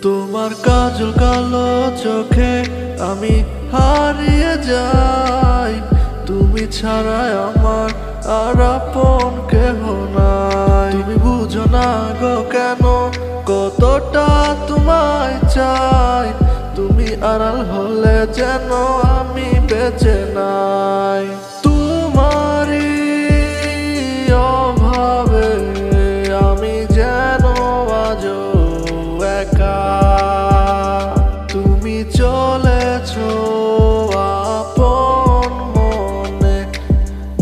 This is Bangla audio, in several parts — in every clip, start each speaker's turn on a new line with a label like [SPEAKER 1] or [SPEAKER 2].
[SPEAKER 1] তোমার কাজল কালো চোখে আমি হারিয়ে যাই, তুমি ছাড়া আমার আর আপন কেহ নাই। তুমি বুঝো না গো কেন কতটা তোমায় চাই, তুমি আড়াল হলে যেন আমি বেঁচে নাই। তোমারই অভাবে আমি যেন আজও একা, তুমি চলেছো আপন মনে,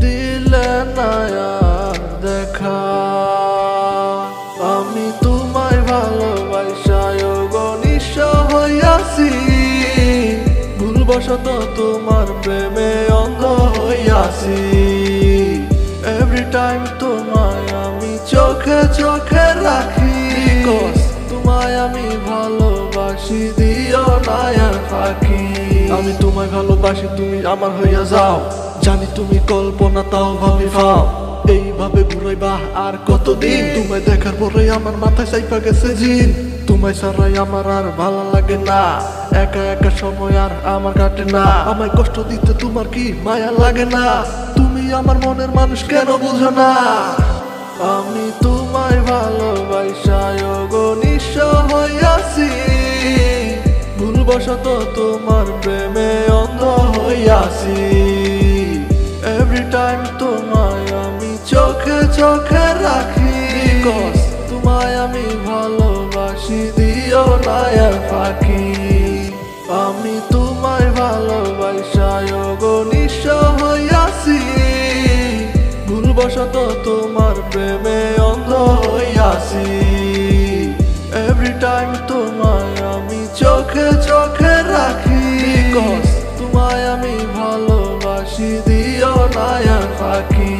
[SPEAKER 1] দিলে না আর দেখা। আমি তোমায় ভালোবাসায় অগণিত হইয়াছি, ভুলবশত তোমার প্রেমে অন্ধ হইয়াছি। এভরি টাইম তোমায় আমি চোখে চোখে রাখি, তোমায় আমি ভালোবাসি, দিও না আর ফাঁকি। আমি তোমায় ভালোবাসি, তুমি আমার হইয়া যাও, জানি তুমি কল্পনা তাও ভাবি ফাও। এইভাবে ঘুরাইবা আর কতদিন, তোমায় দেখার পরে আমার মাথায় চাইপা গেছে জিন। তোমায় ছাড়াই আমার আর ভালো লাগে না, একা একা সময় আর আমার কাটে না। আমায় কষ্ট দিতে তোমার কি মায়া লাগে না, তুমি আমার মনের মানুষ কেন বুঝো না। আমি তোমায় ভালোবাসায় অগণিত হইয়াছি, ভুলবশত তোমার প্রেমে অন্ধ হইয়াছি। এভরি টাইম তোমায় আমি চোখে চোখে রাখি, তোমায় আমি ভালোবাসি, দিও না আর ফাঁকি। আমি তোমায় ভালোবাসায় অগণিত হইয়াছি, ভুলবশত তোমার প্রেমে অন্ধ হইয়াছি। এভরি টাইম তোমায় আমি চোখে চোখে রাখি, তোমায় আমি ভালোবাসি, দিও না আর ফাঁকি।